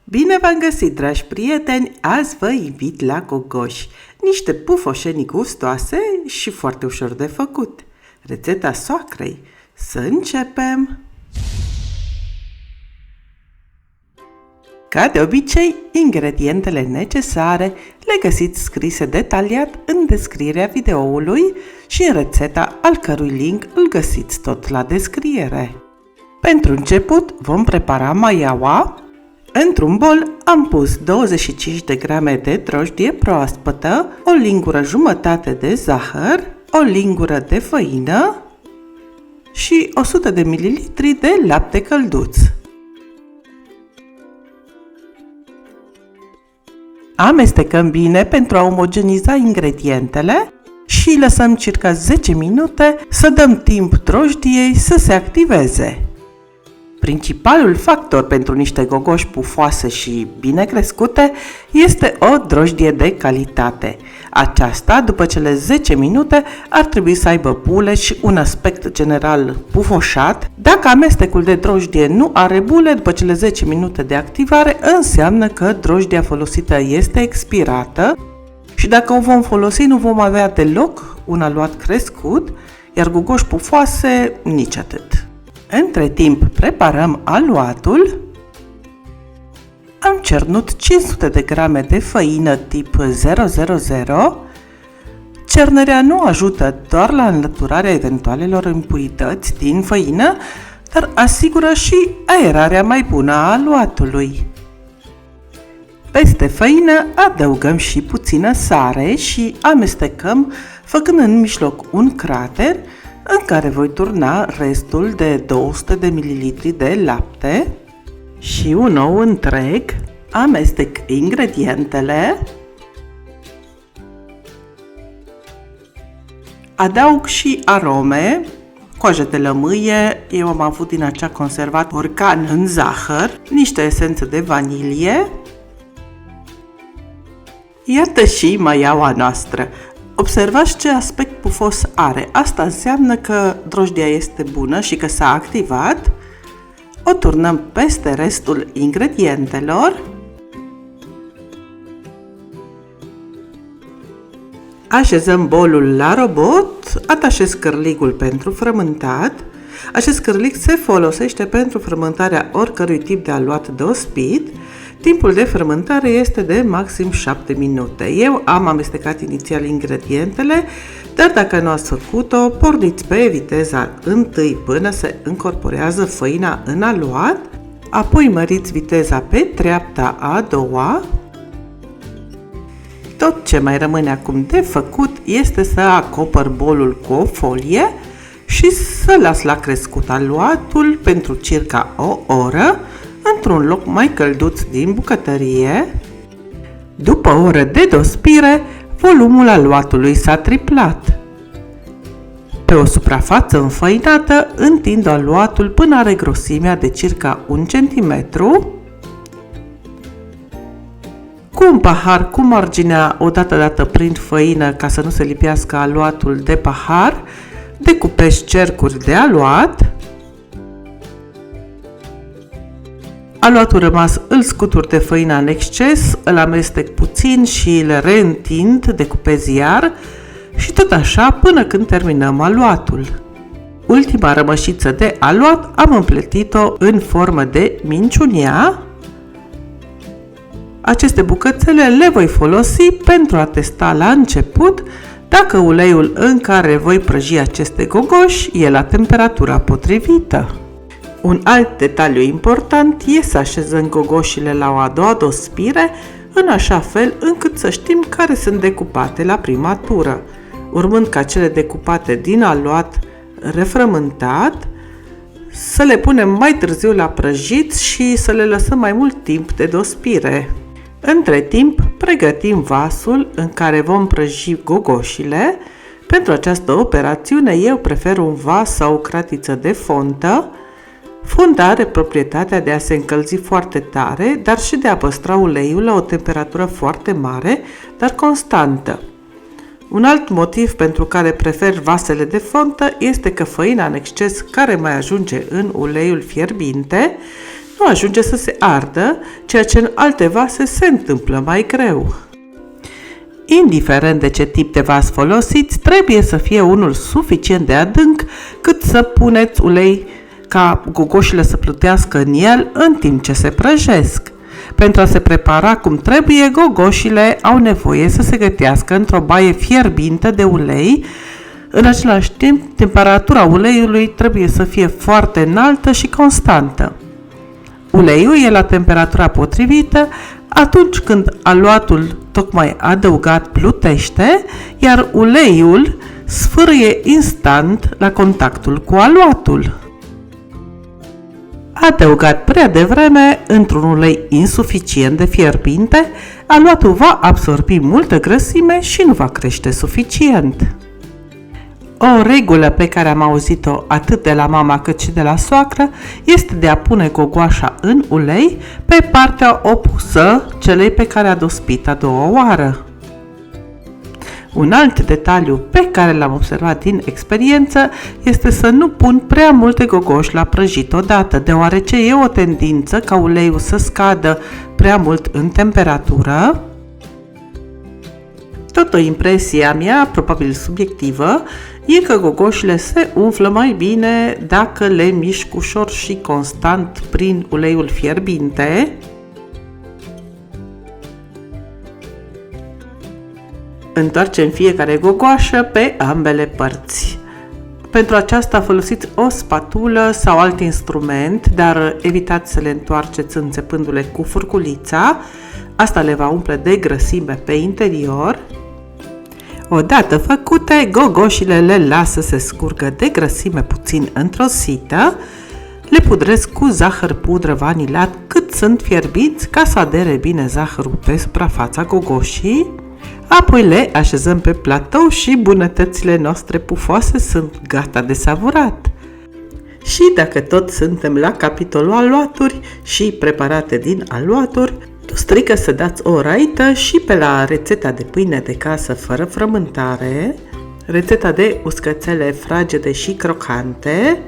Bine v-am găsit, dragi prieteni! Azi vă invit la gogoși, niște pufoșeni gustoase și foarte ușor de făcut. Rețeta soacrei. Să începem! Ca de obicei, ingredientele necesare le găsiți scrise detaliat în descrierea videoului și în rețeta, al cărui link îl găsiți tot la descriere. Pentru început vom prepara maiaua. Într-un bol am pus 25 de grame de drojdie proaspătă, o lingură jumătate de zahăr, o lingură de făină și 100 de ml de lapte călduț. Amestecăm bine pentru a omogeniza ingredientele și lăsăm circa 10 minute să dăm timp drojdiei să se activeze. Principalul factor pentru niște gogoși pufoase și bine crescute este o drojdie de calitate. Aceasta, după cele 10 minute, ar trebui să aibă bule și un aspect general pufoșat. Dacă amestecul de drojdie nu are bule, după cele 10 minute de activare, înseamnă că drojdia folosită este expirată și dacă o vom folosi, nu vom avea deloc un aluat crescut, iar gogoși pufoase nici atât. Între timp preparăm aluatul. Am cernut 500 de grame de făină tip 000. Cernerea nu ajută doar la înlăturarea eventualelor impurități din făină, dar asigură și aerarea mai bună a aluatului. Peste făină adăugăm și puțină sare și amestecăm, făcând în mijloc un crater în care voi turna restul de 200 de ml de lapte și un ou întreg. Amestec ingredientele. Adaug și arome, coajă de lămâie, eu am avut din acea conservat borcan în zahăr, niște esență de vanilie. Iată și maiaua noastră. Observați ce aspect pufos are. Asta înseamnă că drojdia este bună și că s-a activat. O turnăm peste restul ingredientelor. Așezăm bolul la robot, atașez cârligul pentru frământat. Acest cârlig se folosește pentru frământarea oricărui tip de aluat deosebit. Timpul de fermentare este de maxim 7 minute. Eu am amestecat inițial ingredientele, dar dacă nu ați făcut-o, porniți pe viteza 1 până se încorporează făina în aluat, apoi măriți viteza pe treapta a doua. Tot ce mai rămâne acum de făcut este să acopăr bolul cu o folie și să las la crescut aluatul pentru circa o oră, într-un loc mai călduț din bucătărie. După o oră de dospire, volumul aluatului s-a triplat. Pe o suprafață înfăinată, întind aluatul până are grosimea de circa 1 cm. Cu un pahar cu marginea odată dată prin făină ca să nu se lipească aluatul de pahar, decupez cercuri de aluat. Aluatul rămas îl scutur de făina în exces, îl amestec puțin și le reîntind, decupez iar și tot așa până când terminăm aluatul. Ultima rămășiță de aluat am împletit-o în formă de minciunia. Aceste bucățele le voi folosi pentru a testa la început dacă uleiul în care voi prăji aceste gogoși e la temperatura potrivită. Un alt detaliu important e să așezăm gogoșile la o a doua dospire, în așa fel încât să știm care sunt decupate la prima tură, urmând ca cele decupate din aluat refrământat să le punem mai târziu la prăjit și să le lăsăm mai mult timp de dospire. Între timp, pregătim vasul în care vom prăji gogoșile. Pentru această operațiune eu prefer un vas sau o cratiță de fontă. Fonta are proprietatea de a se încălzi foarte tare, dar și de a păstra uleiul la o temperatură foarte mare, dar constantă. Un alt motiv pentru care prefer vasele de fontă este că făina în exces care mai ajunge în uleiul fierbinte nu ajunge să se ardă, ceea ce în alte vase se întâmplă mai greu. Indiferent de ce tip de vas folosiți, trebuie să fie unul suficient de adânc cât să puneți ulei ca gogoșile să plutească în el în timp ce se prăjesc. Pentru a se prepara cum trebuie, gogoșile au nevoie să se gătească într-o baie fierbinte de ulei. În același timp, temperatura uleiului trebuie să fie foarte înaltă și constantă. Uleiul e la temperatura potrivită atunci când aluatul tocmai adăugat plutește, iar uleiul sfârâie instant la contactul cu aluatul. Adăugat prea devreme, într-un ulei insuficient de fierbinte, aluatul va absorbi multă grăsime și nu va crește suficient. O regulă pe care am auzit-o atât de la mama cât și de la soacră este de a pune gogoașa în ulei pe partea opusă celei pe care a dospit a doua oară. Un alt detaliu pe care l-am observat din experiență este să nu pun prea multe gogoși la prăjit odată, deoarece e o tendință ca uleiul să scadă prea mult în temperatură. Tot o impresie a mea, probabil subiectivă, e că gogoșile se umflă mai bine dacă le mișc ușor și constant prin uleiul fierbinte. Întoarcem fiecare gogoașă pe ambele părți. Pentru aceasta folosiți o spatulă sau alt instrument, dar evitați să le întoarceți înțepându-le cu furculița. Asta le va umple de grăsime pe interior. Odată făcute, gogoșile le las să se scurgă de grăsime puțin într-o sită. Le pudresc cu zahăr pudră vanilat cât sunt fierbiți ca să adere bine zahărul pe suprafața gogoșii. Apoi le așezăm pe platou și bunătățile noastre pufoase sunt gata de savurat. Și dacă tot suntem la capitolul aluaturi și preparate din aluaturi, nu strică să dați o raită și pe la rețeta de pâine de casă fără frământare, rețeta de uscățele fragede și crocante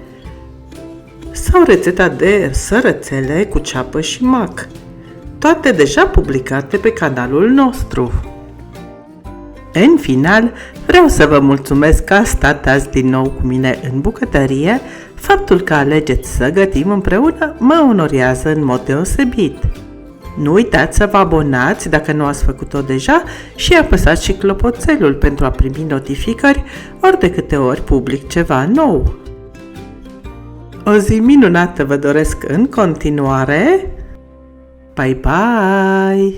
sau rețeta de sărățele cu ceapă și mac, toate deja publicate pe canalul nostru. În final, vreau să vă mulțumesc că ați stat azi din nou cu mine în bucătărie. Faptul că alegeți să gătim împreună mă onorează în mod deosebit. Nu uitați să vă abonați dacă nu ați făcut-o deja și apăsați și clopoțelul pentru a primi notificări ori de câte ori public ceva nou. O zi minunată vă doresc în continuare! Bye bye!